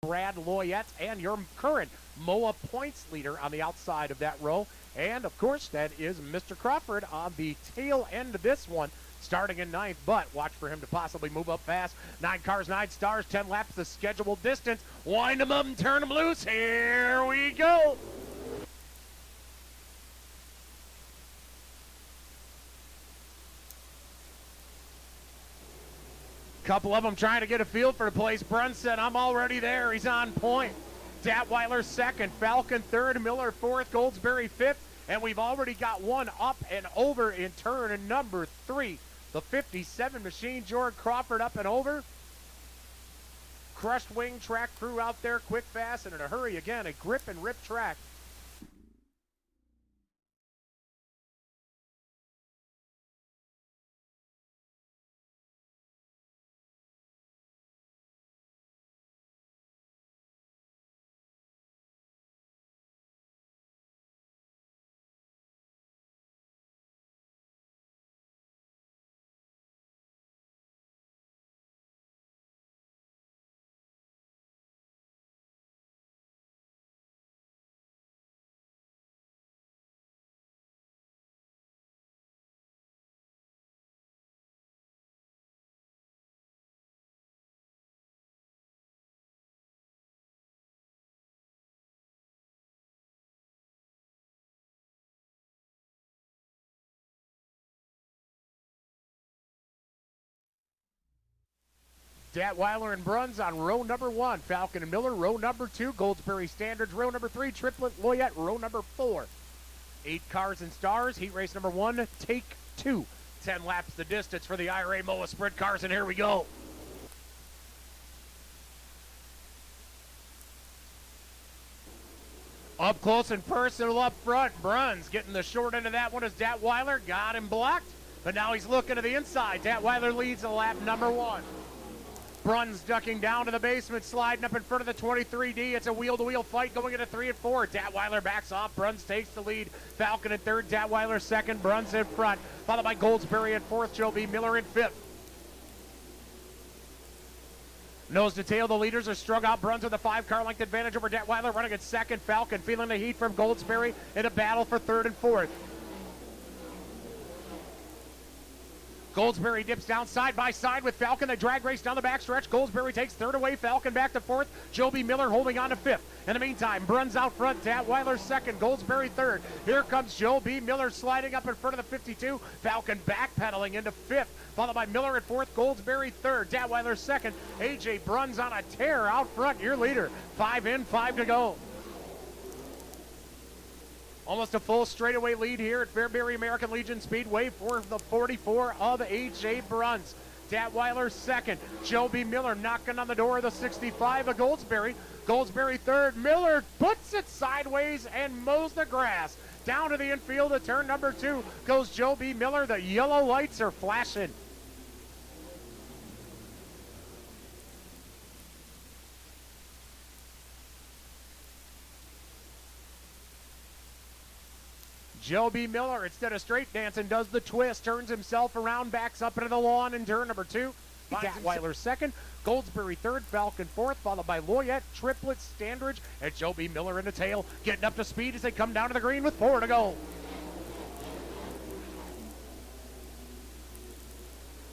Brad Loyette, and your current MOWA points leader on the outside of that row. And, of course, that is Mr. Crawford on the tail end of this one, starting in ninth, but watch for him to possibly move up fast. 9 cars, 9 stars, 10 laps, the scheduled distance. Wind them up and turn them loose. Here we go. Couple of them trying to get a feel for the place. Brunson, I'm already there. He's on point. Datweiler second, Falcon third, Miller fourth, Goldsberry fifth, and we've already got one up and over in turn number 3. The 57 machine, Jordan Crawford up and over. Crushed wing track crew out there, quick, fast, and in a hurry again. A grip and rip track. Datweiler and Bruns on row number 1. Falcon and Miller, row number 2. Goldsberry Standards, row number 3. Triplet Loyette, row number 4. 8 cars and stars, heat race number 1, take 2. 10 laps the distance for the IRA MOWA Sprint cars, and here we go. Up close and personal up front. Bruns getting the short end of that one as Datweiler got him blocked, but now he's looking to the inside. Datweiler leads the lap number 1. Bruns ducking down to the basement, sliding up in front of the 23D. It's a wheel-to-wheel fight going into 3 and 4. Datweiler backs off. Bruns takes the lead. Falcon in third. Datweiler second. Bruns in front. Followed by Goldsberry in fourth. Joe B. Miller in fifth. Nose to tail, the leaders are strung out. Bruns with a 5-car length advantage over Datweiler, running at second. Falcon feeling the heat from Goldsberry in a battle for third and fourth. Goldsberry dips down side by side with Falcon. The drag race down the backstretch. Goldsberry takes third away. Falcon back to fourth. Joe B. Miller holding on to fifth. In the meantime, Bruns out front. Datweiler second. Goldsberry third. Here comes Joe B. Miller sliding up in front of the 52. Falcon backpedaling into fifth. Followed by Miller at fourth. Goldsberry third. Datweiler second. A.J. Bruns on a tear out front. Your leader. 5 in, 5 to go. Almost a full straightaway lead here at Fairbury American Legion Speedway for the 44 of A.J. Bruns. Datweiler second. Joe B. Miller knocking on the door of the 65 of Goldsberry. Goldsberry third. Miller puts it sideways and mows the grass. Down to the infield at turn number 2 goes Joe B. Miller. The yellow lights are flashing. Joe B. Miller, instead of straight dancing, does the twist, turns himself around, backs up into the lawn in turn number 2. Datweiler second, Goldsberry third, Falcon fourth, followed by Loyette, Triplet, Standridge, and Joe B. Miller in the tail, getting up to speed as they come down to the green with 4 to go.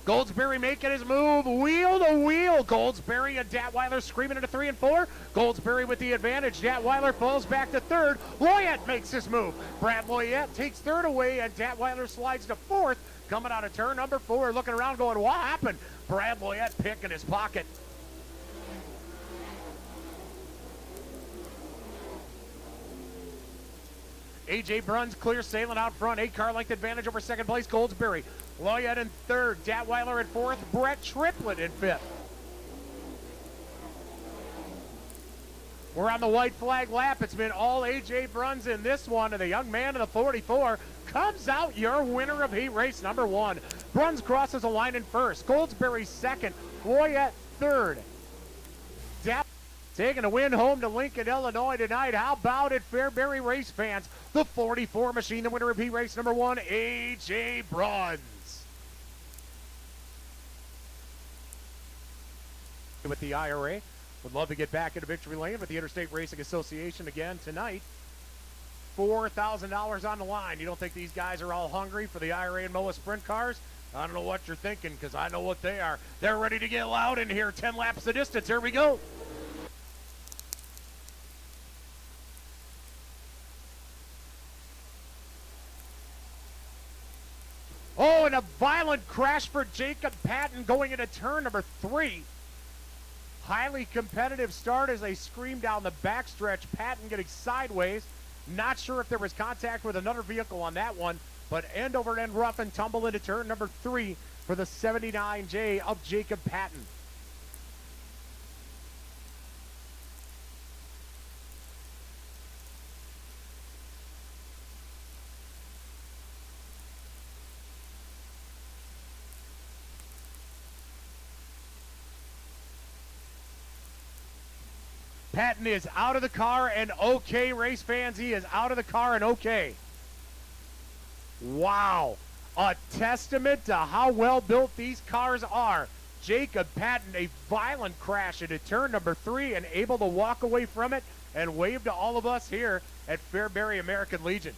Goldsberry making his move, wheel to wheel. Goldsberry and Datweiler screaming into 3 and 4. Goldsberry with the advantage. Datweiler falls back to third. Loyette makes his move. Brad Loyette takes third away, and Datweiler slides to fourth. Coming out of turn number 4, looking around going, what happened? Brad Loyette picking his pocket. A.J. Bruns clear sailing out front. 8-car length advantage over second place, Goldsberry. Loyette in third. Datweiler in fourth. Brett Triplet in fifth. We're on the white flag lap. It's been all A.J. Bruns in this one, and the young man in the 44 comes out your winner of heat race number 1. Bruns crosses the line in first. Goldsberry second. Loyette third. Taking a win home to Lincoln, Illinois tonight. How about it, Fairbury race fans? The 44 machine, the winner of heat race number 1, A.J. Bruns. With the IRA Would love to get back into victory lane with the Interstate Racing Association again tonight. $4,000 on the line. You don't think these guys are all hungry for the IRA and MOWA sprint cars? I don't know what you're thinking, because I know what they are. They're ready to get loud in here. 10 laps the distance. Here we go. Oh, and a violent crash for Jacob Patton going into turn number 3. Highly competitive start as they scream down the backstretch. Patton getting sideways. Not sure if there was contact with another vehicle on that one, but end over end rough and tumble into turn number 3 for the 79J of Jacob Patton. Patton is out of the car and okay, race fans. He is out of the car and okay. Wow. A testament to how well built these cars are. Jacob Patton, a violent crash into turn number 3 and able to walk away from it and wave to all of us here at Fairbury American Legion.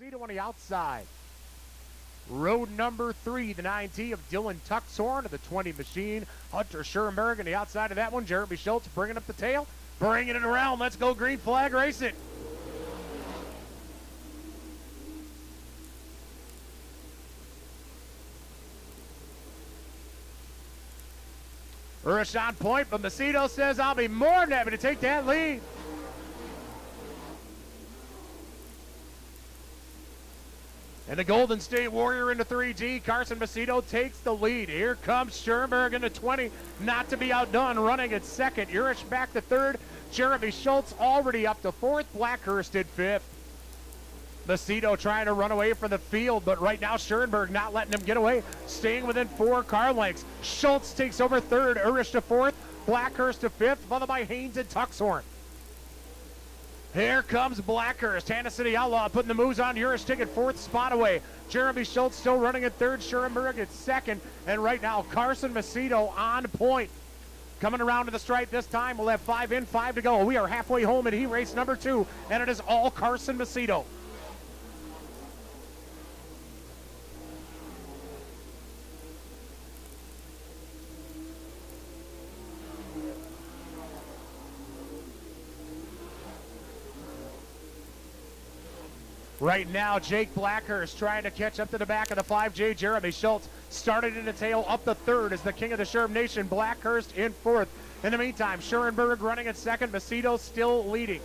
Macedo on the outside. Road number 3, the 9T of Dylan Tuxhorn of the 20 machine. Hunter Schoenberg on the outside of that one. Jeremy Schultz bringing up the tail, bringing it around. Let's go green flag racing. Urish on point, but Macedo says, I'll be more than happy to take that lead. And the Golden State Warrior into 3G. Carson Macedo takes the lead. Here comes Schoenberg into 20. Not to be outdone, running at second. Urish back to third. Jeremy Schultz already up to fourth. Blackhurst in fifth. Macedo trying to run away from the field, but right now Schoenberg not letting him get away. Staying within 4 car lengths. Schultz takes over third. Urish to fourth. Blackhurst to fifth, followed by Haynes and Tuxhorn. Here comes Blackhurst. Hannah City Outlaw putting the moves on. Urish taking fourth spot away. Jeremy Schultz still running at third. Schoenberg at second. And right now, Carson Macedo on point. Coming around to the stripe this time. We'll have 5 in, 5 to go. We are halfway home in heat race number 2. And it is all Carson Macedo. Right now, Jake Blackhurst trying to catch up to the back of the 5J. Jeremy Schultz started in the tail up the third as the king of the Sherm Nation. Blackhurst in fourth. In the meantime, Schoenberg running at second. Macedo still leading.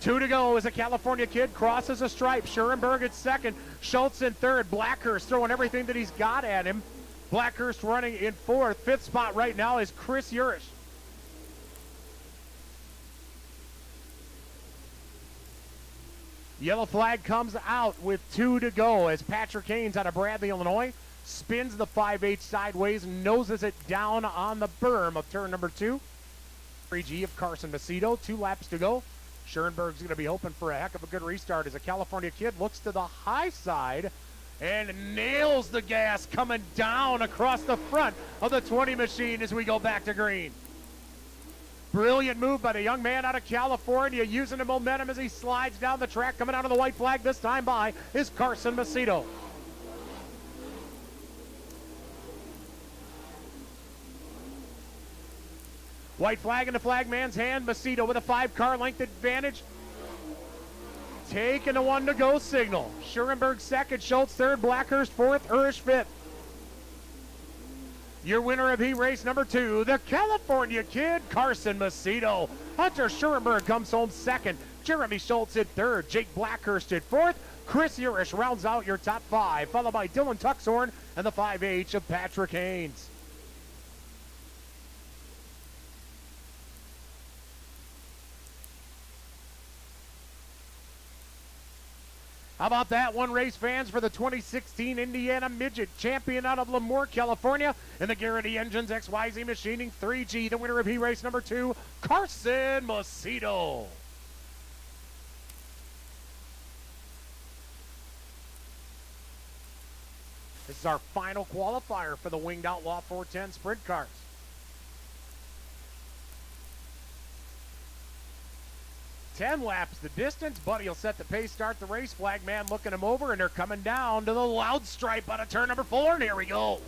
2 to go as a California kid crosses a stripe. Schoenberg at second. Schultz in third. Blackhurst throwing everything that he's got at him. Blackhurst running in fourth. Fifth spot right now is Chris Urish. Yellow flag comes out with 2 to go as Patrick Haynes out of Bradley, Illinois, spins the 5H sideways, noses it down on the berm of turn number 2. 3G of Carson Macedo, 2 laps to go. Schoenberg's going to be hoping for a heck of a good restart as a California kid looks to the high side and nails the gas coming down across the front of the 20 machine as we go back to green. Brilliant move by the young man out of California, using the momentum as he slides down the track. Coming out of the white flag this time by is Carson Macedo. White flag in the flagman's hand. Macedo with a 5-car length advantage. Taking the 1 to go signal. Schurenberg second, Schultz third, Blackhurst fourth, Urish fifth. Your winner of heat race number 2, the California kid, Carson Macedo. Hunter Schurenberg comes home second. Jeremy Schultz at third. Jake Blackhurst at fourth. Chris Urish rounds out your top 5, followed by Dylan Tuxhorn and the 5H of Patrick Haynes. How about that? One race, fans, for the 2016 Indiana Midget Champion out of Lemoore, California, in the Garrity Engines XYZ Machining 3G. The winner of heat race number 2, Carson Macedo. This is our final qualifier for the Winged Outlaw 410 Sprint Cars. Ten laps the distance. Buddy will set the pace, start the race. Flag man looking him over, and they're coming down to the loud stripe out of turn number 4, and here we go.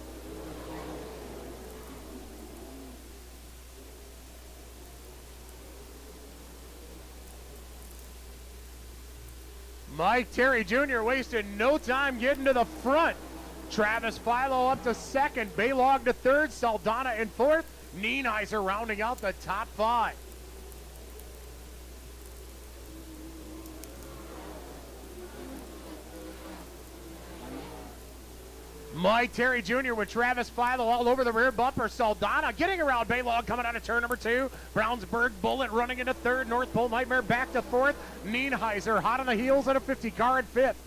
Mike Terry Jr. wasted no time getting to the front. Travis Philo up to second. Baylog to third. Saldana in fourth. Nienheiser rounding out the top 5. Mike Terry Jr. with Travis Philo all over the rear bumper. Saldana getting around Baylog coming out of turn number 2. Brownsburg Bullet running into third. North Pole Nightmare back to fourth. Nienheiser hot on the heels at a 50 car in fifth.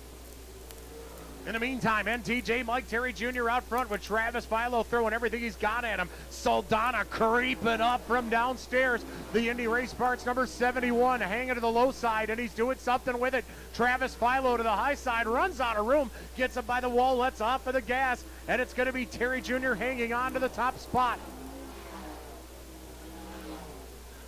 In the meantime, NTJ Mike Terry Jr. out front with Travis Philo throwing everything he's got at him. Saldana creeping up from downstairs. The Indy Race Parts number 71 hanging to the low side, and he's doing something with it. Travis Philo to the high side, runs out of room, gets him by the wall, lets off of the gas, and it's going to be Terry Jr. hanging on to the top spot.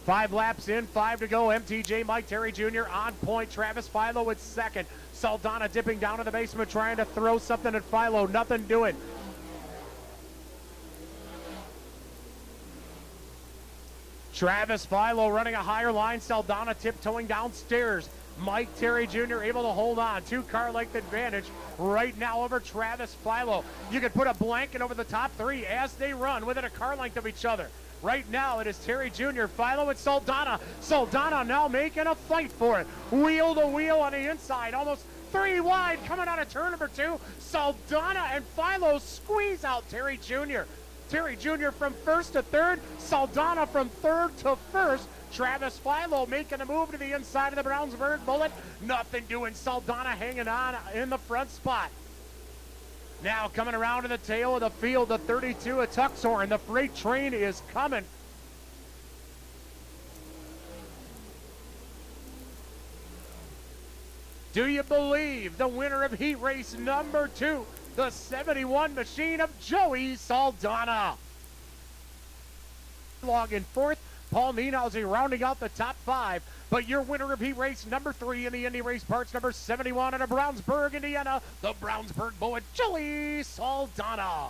5 laps in, 5 to go. MTJ Mike Terry Jr. on point. Travis Philo with second. Saldana dipping down to the basement, trying to throw something at Philo. Nothing doing. Travis Philo running a higher line. Saldana tiptoeing downstairs. Mike Terry Jr. able to hold on. 2-car length advantage right now over Travis Philo. You could put a blanket over the top 3 as they run within a car length of each other. Right now it is Terry Jr., Philo, and Saldana. Saldana now making a fight for it. Wheel to wheel on the inside, almost 3 wide coming out of turn number 2. Saldana and Philo squeeze out Terry Jr. Terry Jr. from first to third. Saldana from third to first. Travis Philo making a move to the inside of the Brownsburg Bullet. Nothing doing. Saldana hanging on in the front spot. Now coming around to the tail of the field, the 32 of Tuxhorn. The freight train is coming. Do you believe the winner of heat race number 2, the 71 machine of Joey Saldana? Log in fourth, Paul Nienhauser rounding out the top 5. But your winner of heat race number 3 in the Indy Race Parts number 71 out of Brownsburg, Indiana, the Brownsburg Bullet, Joey Saldana.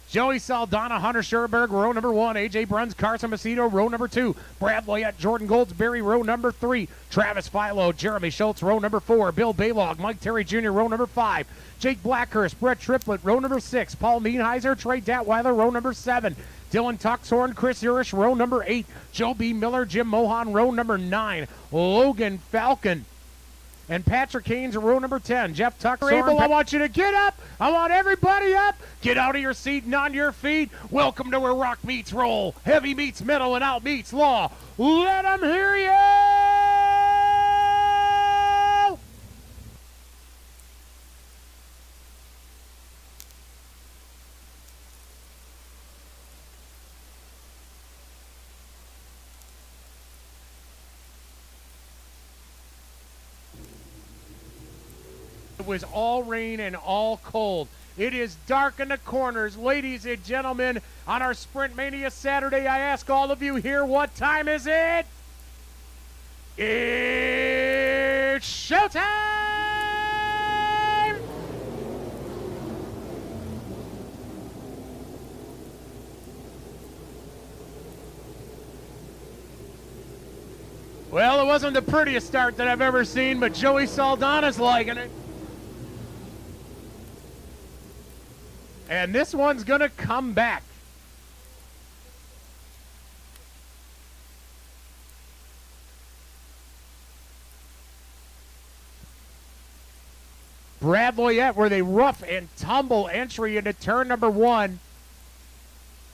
Joey Saldana, Hunter Schurenberg, row number 1. AJ Bruns, Carson Macedo, row number 2. Brad Loyette, Jordan Goldsberry, row number 3. Travis Philo, Jeremy Schultz, row number 4. Bill Baylog, Mike Terry Jr., row number 5. Jake Blackhurst, Brett Triplett, row number 6. Paul Nienheiser, Trey Datweiler, row number 7. Dylan Tuxhorn, Chris Urish, row number 8. Joe B. Miller, Jim Mohan, row number 9. Logan Falcon and Patrick Haynes, row number 10. Jeff Tuxhorn. I want you to get up. I want everybody up. Get out of your seat and on your feet. Welcome to where rock meets roll, heavy meets metal, and out meets law. Let them hear you. it was all rain and all cold. It is dark in the corners. Ladies and gentlemen, on our Sprint Mania Saturday, I ask all of you here, what time is it? It's showtime! Well, it wasn't the prettiest start that I've ever seen, but Joey Saldana's liking it. And this one's going to come back. Brad Loyette with a rough and tumble entry into turn number 1.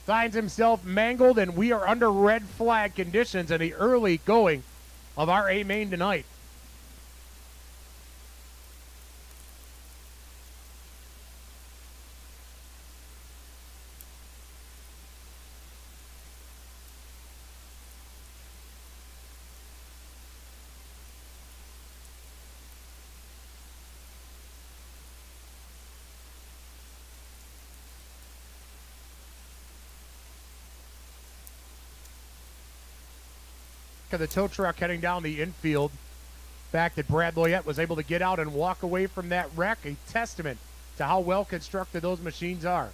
Finds himself mangled, and we are under red flag conditions in the early going of our A main tonight. Of the tow truck heading down the infield. The fact that Brad Loyette was able to get out and walk away from that wreck, a testament to how well constructed those machines are.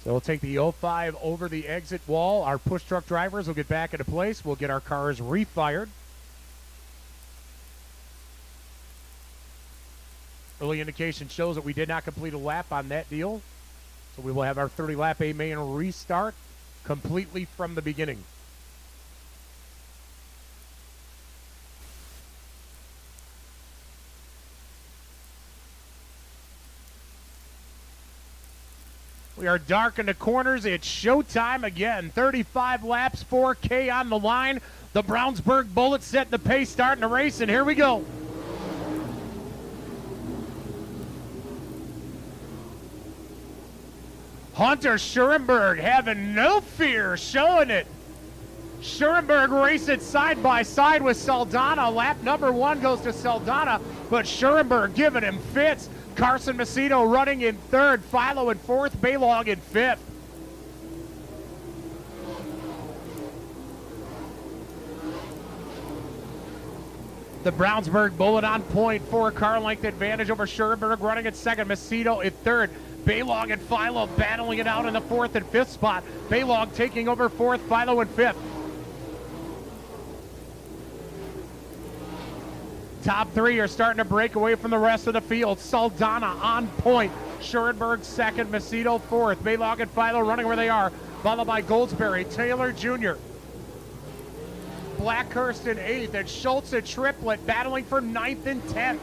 So we'll take the 05 over the exit wall. Our push truck drivers will get back into place. We'll get our cars refired. Early indication shows that we did not complete a lap on that deal. So we will have our 30-lap A main restart completely from the beginning. We are dark in the corners. It's showtime again. 35 laps, 4K on the line. The Brownsburg Bullets set the pace, starting the race, and here we go. Hunter Schurenberg having no fear, showing it. Schurenberg racing side by side with Saldana. Lap number 1 goes to Saldana, but Schurenberg giving him fits. Carson Macedo running in 3rd, Philo in 4th, Baylog in 5th. The Brownsburg Bullet on point, 4-car length advantage over Schurenberg, running in 2nd, Macedo in 3rd. Baylog and Philo battling it out in the 4th and 5th spot. Baylog taking over 4th, Philo in 5th. Top 3 are starting to break away from the rest of the field. Saldana on point. Schurenberg 2nd, Macedo 4th. Baylog and Philo running where they are, followed by Goldsberry, Taylor Jr., Blackhurst in 8th, and Schultz a triplet battling for 9th and 10th.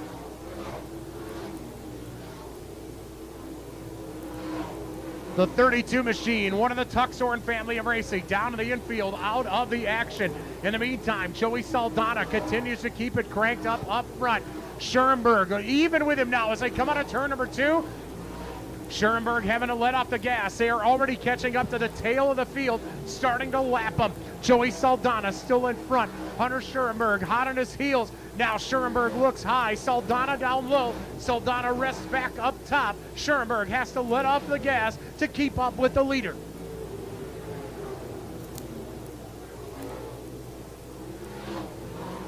The 32 machine, one of the Tuxhorn family of racing, down to the infield, out of the action. In the meantime, Joey Saldana continues to keep it cranked up front. Schurenberg, even with him now as they come out of turn number 2. Schurenberg having to let off the gas. They are already catching up to the tail of the field, starting to lap them. Joey Saldana still in front. Hunter Schurenberg hot on his heels. Now Schurenberg looks high. Saldana down low. Saldana rests back up top. Schurenberg has to let off the gas to keep up with the leader.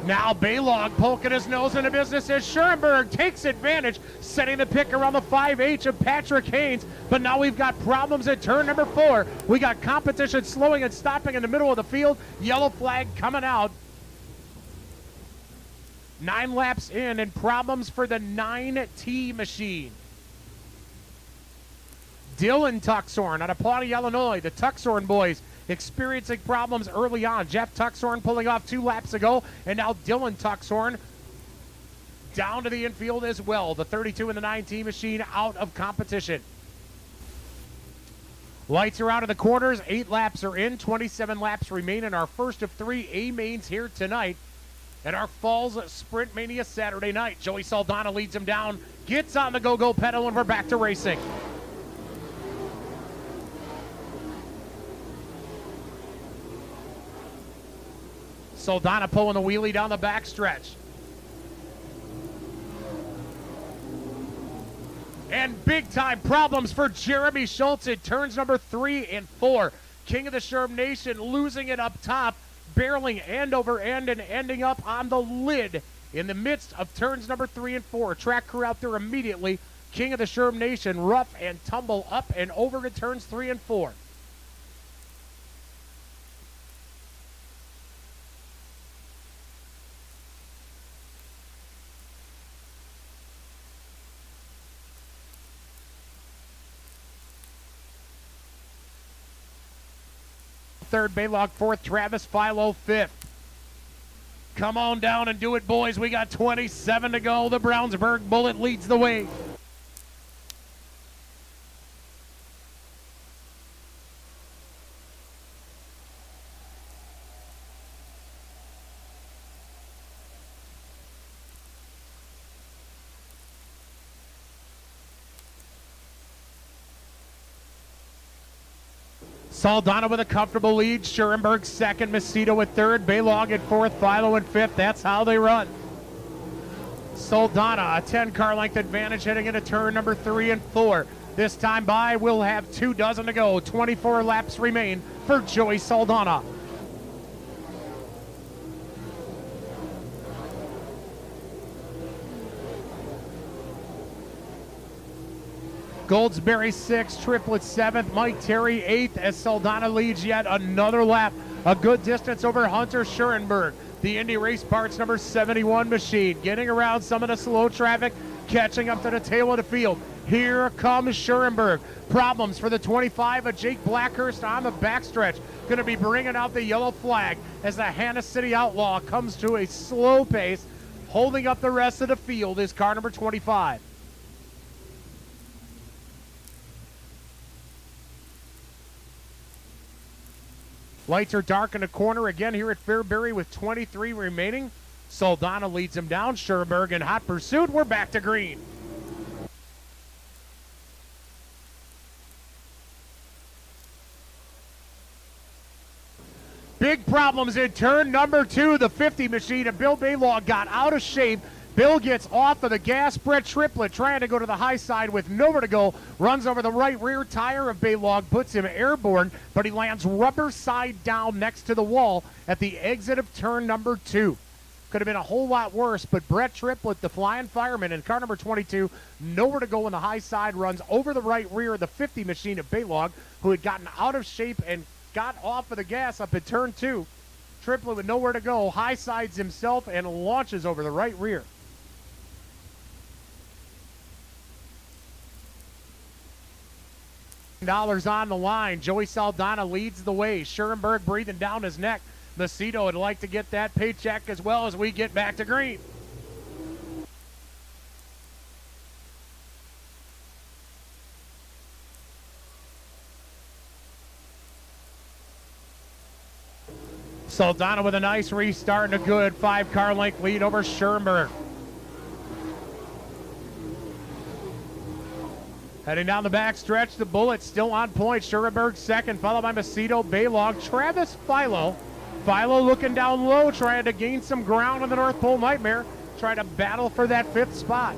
Now Baylog poking his nose into business as Schurenberg takes advantage, setting the pick around the 5H of Patrick Haynes. But now we've got problems at turn number 4. We got competition slowing and stopping in the middle of the field. Yellow flag coming out. 9 laps in and problems for the 9T machine. Dylan Tuxhorn out of Pawnee, Illinois. The Tuxhorn boys experiencing problems early on. Jeff Tuxhorn pulling off 2 laps ago, and now Dylan Tuxhorn down to the infield as well. The 32 and the 9T machine out of competition. Lights are out of the corners. 8 laps are in. 27 laps remain in our first of 3 A-mains here tonight at our Falls Sprint Mania Saturday night. Joey Saldana leads him down, gets on the go-go pedal, and we're back to racing. Saldana pulling the wheelie down the backstretch. And big-time problems for Jeremy Schultz in turns number 3 and 4. King of the Sherm Nation losing it up top, barreling end over end and ending up on the lid in the midst of turns number 3 and 4. Track crew out there immediately. King of the Sherm Nation rough and tumble up and over to turns 3 and 4. Third, Baylog fourth, Travis Philo fifth. Come on down and do it, boys. We got 27 to go. The Brownsburg Bullet leads the way. Saldana with a comfortable lead. Schurenberg second. Macedo at third. Baylog at fourth. Philo at fifth. That's how they run. Saldana, a 10-car length advantage heading into turn number 3 and 4. This time by, we'll have 2 dozen to go. 24 laps remain for Joey Saldana. Goldsberry 6th, Triplett 7th, Mike Terry 8th as Saldana leads yet another lap. A good distance over Hunter Schurenberg. The Indy Race Parts number 71 machine getting around some of the slow traffic, catching up to the tail of the field. Here comes Schurenberg. Problems for the 25 of Jake Blackhurst on the backstretch. Going to be bringing out the yellow flag as the Hannah City Outlaw comes to a slow pace. Holding up the rest of the field is car number 25. Lights are dark in the corner again here at Fairbury with 23 remaining. Saldana leads him down. Schurenberg in hot pursuit. We're back to green. Big problems in turn number 2. The 50 machine of Bill Baylog got out of shape. Bill gets off of the gas. Brett Triplett trying to go to the high side with nowhere to go. Runs over the right rear tire of Baylog, puts him airborne, but he lands rubber side down next to the wall at the exit of turn number 2. Could have been a whole lot worse, but Brett Triplett, the flying fireman in car number 22, nowhere to go on the high side, runs over the right rear of the 50 machine of Baylog, who had gotten out of shape and got off of the gas up at turn 2. Triplett with nowhere to go, high sides himself and launches over the right rear. $10 on the line. Joey Saldana leads the way. Schurenberg breathing down his neck. Macedo would like to get that paycheck as well as we get back to green. Saldana with a nice restart and a good 5-car length lead over Schurenberg. Heading down the back stretch, the Bullet still on point. Schurenberg second, followed by Macedo, Baylog, Travis Philo. Philo looking down low, trying to gain some ground in the North Pole Nightmare, trying to battle for that 5th spot.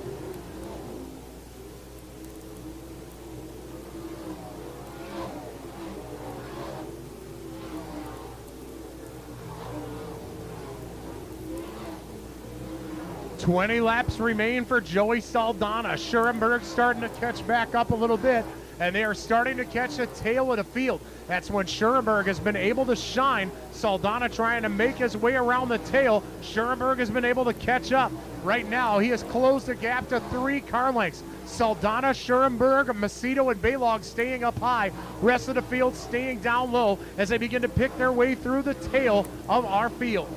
$20 laps remain for Joey Saldana. Schurenberg starting to catch back up a little bit, and they are starting to catch the tail of the field. That's when Schurenberg has been able to shine. Saldana trying to make his way around the tail. Schurenberg has been able to catch up. Right now, he has closed the gap to 3 car lengths. Saldana, Schurenberg, Macedo, and Baylog staying up high. Rest of the field staying down low as they begin to pick their way through the tail of our field.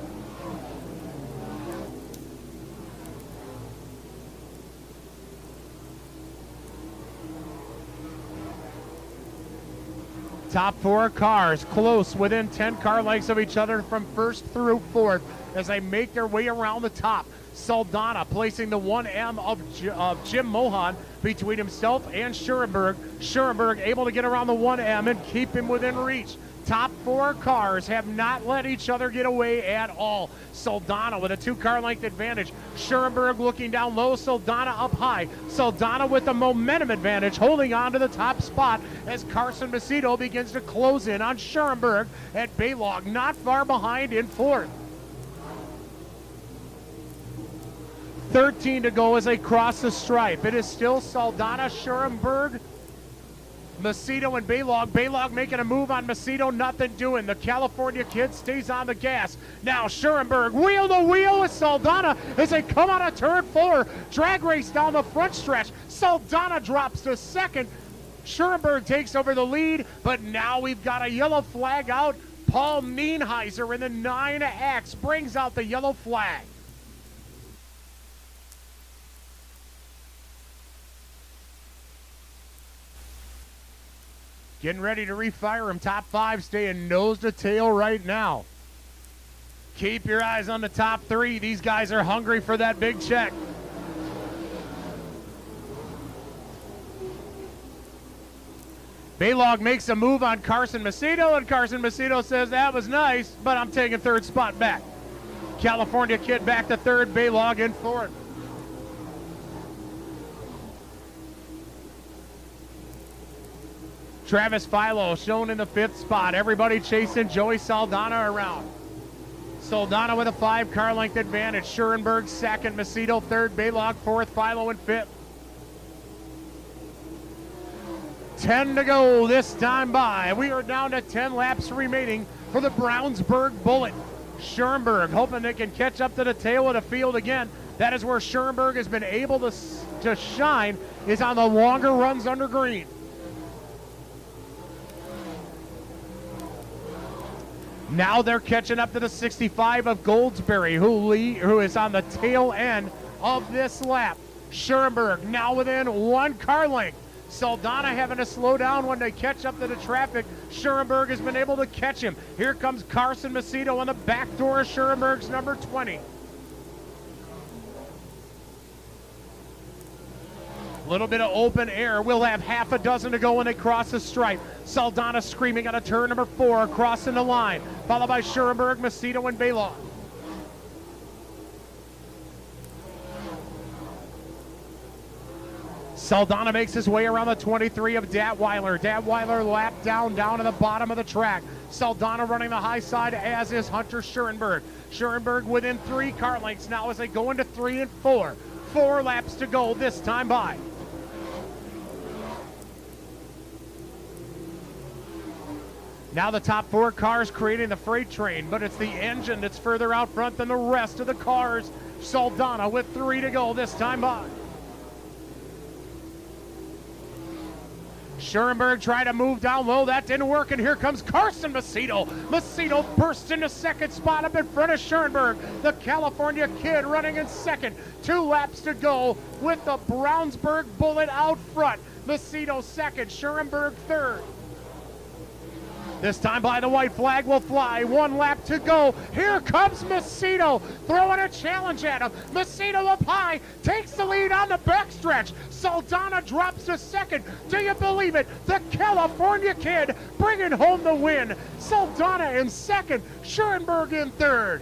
Top four cars close, within 10 car lengths of each other from first through fourth as they make their way around the top. Saldana placing the 1M of Jim Mohan between himself and Schurenberg. Schurenberg able to get around the 1M and keep him within reach. Top four cars have not let each other get away at all. Saldana with a 2-car length advantage. Schurenberg looking down low, Saldana up high. Saldana with the momentum advantage, holding on to the top spot as Carson Macedo begins to close in on Schurenberg at Baylog, not far behind in fourth. 13 to go as they cross the stripe. It is still Saldana, Schurenberg, Macedo, and Baylog. Baylog making a move on Macedo, nothing doing. The California kid stays on the gas. Now Schurenberg wheel to wheel with Saldana as they come out of turn 4. Drag race down the front stretch. Saldana drops to second. Schurenberg takes over the lead, but now we've got a yellow flag out. Paul Nienheiser in the 9X brings out the yellow flag. Getting ready to refire him. Top 5 staying nose to tail right now. Keep your eyes on the top 3. These guys are hungry for that big check. Baylog makes a move on Carson Macedo, and Carson Macedo says, that was nice, but I'm taking third spot back. California kid back to third, Baylog in fourth. Travis Philo shown in the 5th spot. Everybody chasing Joey Saldana around. Saldana with a 5-car length advantage. Schurenberg second, Macedo third, Baylog fourth, Philo in 5th. 10 to go this time by. We are down to 10 laps remaining for the Brownsburg Bullet. Schurenberg hoping they can catch up to the tail of the field again. That is where Schurenberg has been able to shine, is on the longer runs under green. Now they're catching up to the 65 of Goldsberry, who is on the tail end of this lap. Schurenberg now within 1 car length. Saldana having to slow down when they catch up to the traffic. Schurenberg has been able to catch him. Here comes Carson Macedo on the back door of Schurenberg's number 20. Little bit of open air. We'll have half a dozen to go when they cross the stripe. Saldana screaming out of turn number 4, crossing the line, followed by Schurenberg, Macedo, and Baylog. Saldana makes his way around the 23 of Datweiler. Datweiler lapped down to the bottom of the track. Saldana running the high side, as is Hunter Schurenberg. Schurenberg within 3 car lengths now as they go into 3 and 4. 4 laps to go this time by. Now the top 4 cars creating the freight train, but it's the engine that's further out front than the rest of the cars. Saldana with 3 to go this time by. Schurenberg tried to move down low. That didn't work, and here comes Carson Macedo. Macedo bursts into 2nd spot up in front of Schurenberg. The California kid running in 2nd. 2 laps to go with the Brownsburg Bullet out front. Macedo 2nd, Schurenberg 3rd. This time by the white flag will fly. 1 lap to go. Here comes Macedo throwing a challenge at him. Macedo up high, takes the lead on the backstretch. Saldana drops to 2nd. Do you believe it? The California kid bringing home the win. Saldana in 2nd, Schurenberg in 3rd.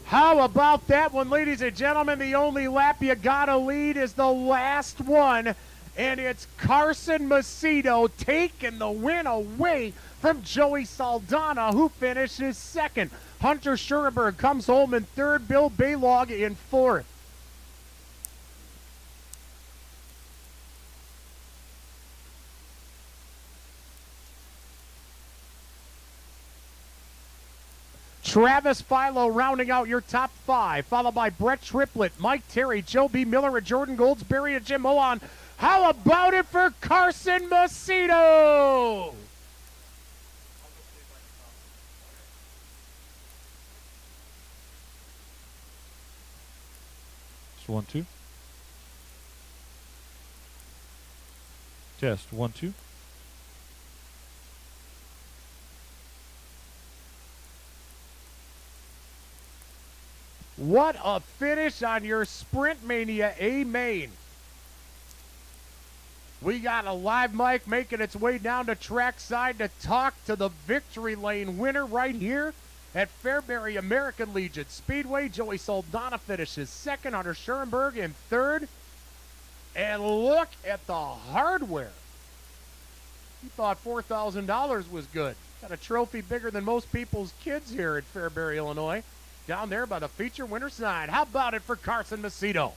How about that one, ladies and gentlemen? The only lap you gotta lead is the last one, and it's Carson Macedo taking the win away from Joey Saldana, who finishes 2nd. Hunter Schurenberg comes home in 3rd, Bill Baylog in 4th. Travis Philo rounding out your top 5, followed by Brett Triplett, Mike Terry, Joe B. Miller, and Jordan Goldsberry, and Jim Mohan. How about it for Carson Macedo? 1, 2. Test 1, 2. What a finish on your Sprint Mania A main. We got a live mic making its way down to trackside to talk to the victory lane winner right here at Fairbury American Legion Speedway. Joey Saldana finishes second, Hunter Schoenberg in third. And look at the hardware. He thought $4,000 was good. Got a trophy bigger than most people's kids here at Fairbury, Illinois. Down there by the feature winner sign. How about it for Carson Macedo?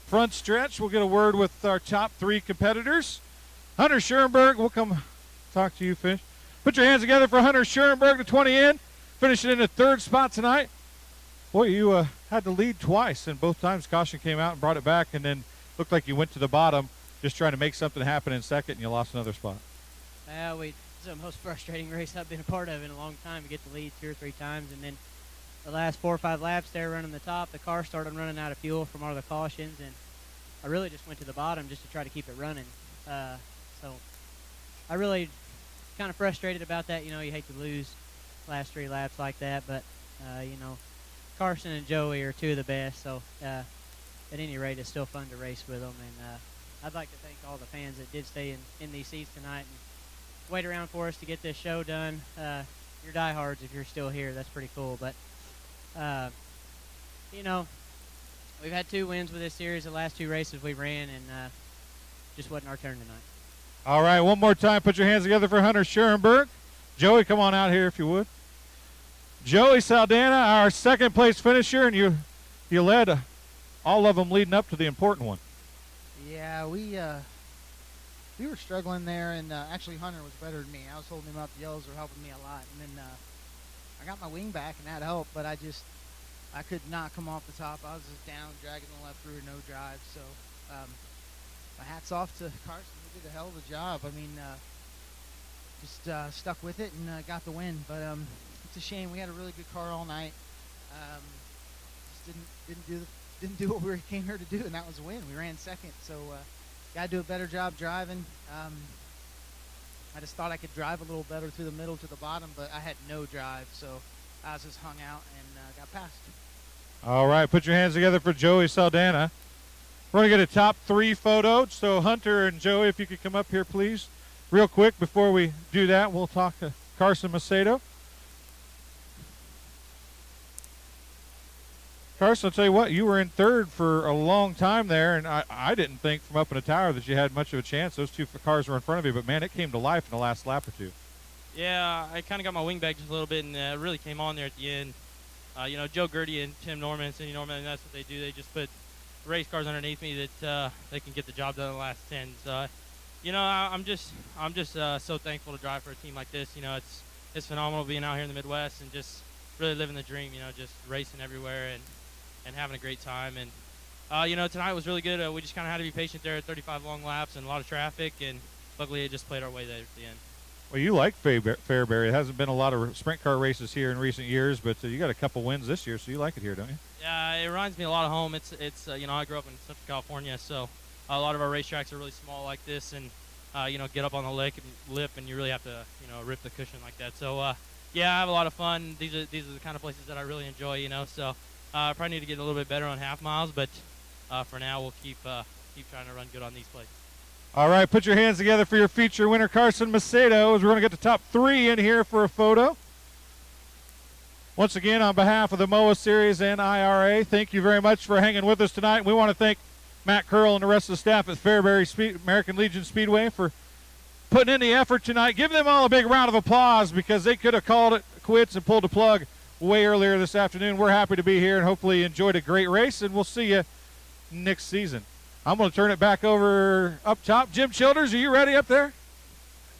Front stretch, we'll get a word with our top 3 competitors. Hunter Schoenberg, we'll come talk to you, Fish. Put your hands together for Hunter Schoenberg, the 20 in, finishing in the 3rd spot tonight. Boy, you had to lead twice, and both times caution came out and brought it back, and then looked like you went to the bottom just trying to make something happen in second, and you lost another spot. It's the most frustrating race I've been a part of in a long time. You get the lead 2 or 3 times, and then the last 4 or 5 laps there running the top, the car started running out of fuel from all the cautions, and I really just went to the bottom just to try to keep it running. So I really kind of frustrated about that. You know, you hate to lose last 3 laps like that, but, you know, Carson and Joey are 2 of the best, so at any rate, it's still fun to race with them. And I'd like to thank all the fans that did stay in these seats tonight and wait around for us to get this show done. You're diehards if you're still here. That's pretty cool. But, you know, we've had 2 wins with this series. The last 2 races we ran, and just wasn't our turn tonight. All right, one more time, put your hands together for Hunter Schoenberg. Joey, come on out here if you would. Joey Saldana, our 2nd place finisher, and you led all of them leading up to the important one. Yeah, we were struggling there, and actually Hunter was better than me. I was holding him up. The yellows were helping me a lot, and then I got my wing back, and that helped, but I could not come off the top. I was just down, dragging the left through, no drive. So my hat's off to Carson. He did a hell of a job. I mean, just stuck with it and got the win. But it's a shame. We had a really good car all night. Just didn't do what we came here to do, and that was a win. We ran second, so got to do a better job driving. I just thought I could drive a little better through the middle to the bottom, but I had no drive, so I was just hung out and got passed. All right, put your hands together for Joey Saldana. We're going to get a top 3 photo. So Hunter and Joey, if you could come up here, please. Real quick, before we do that, we'll talk to Carson Macedo. Carson, I'll tell you what, you were in 3rd for a long time there, and I didn't think from up in the tower that you had much of a chance. Those 2 cars were in front of you, but, man, it came to life in the last lap or 2. Yeah, I kind of got my wing back just a little bit and really came on there at the end. You know, Joe Gertie and Tim Norman and Cindy Norman, and that's what they do. They just put race cars underneath me that they can get the job done in the last 10. So, you know, I'm just so thankful to drive for a team like this. You know, it's phenomenal being out here in the Midwest and just really living the dream. You know, just racing everywhere and having a great time. And you know, tonight was really good. We just kind of had to be patient there at 35 long laps and a lot of traffic, and luckily it just played our way there at the end. Well, you like Fairbury. It hasn't been a lot of sprint car races here in recent years, but you got a couple wins this year, so you like it here, don't you? Yeah, it reminds me a lot of home. It's you know, I grew up in Central California, so a lot of our racetracks are really small like this, and you know, get up on the lip, and you really have to, you know, rip the cushion like that. So yeah, I have a lot of fun. These are the kind of places that I really enjoy, you know. So I probably need to get a little bit better on half miles, but for now we'll keep trying to run good on these places. All right, put your hands together for your feature winner, Carson Macedo, as we're going to get the top 3 in here for a photo. Once again, on behalf of the MOWA Series and IRA, thank you very much for hanging with us tonight. We want to thank Matt Curl and the rest of the staff at Fairbury American Legion Speedway for putting in the effort tonight. Give them all a big round of applause because they could have called it quits and pulled the plug way earlier this afternoon. We're happy to be here and hopefully you enjoyed a great race, and we'll see you next season. I'm going to turn it back over up top. Jim Childers, are you ready up there?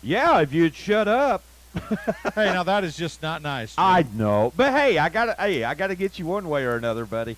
Yeah, if you'd shut up. Hey, now that is just not nice. Jim. I know, but hey, I gotta get you one way or another, buddy.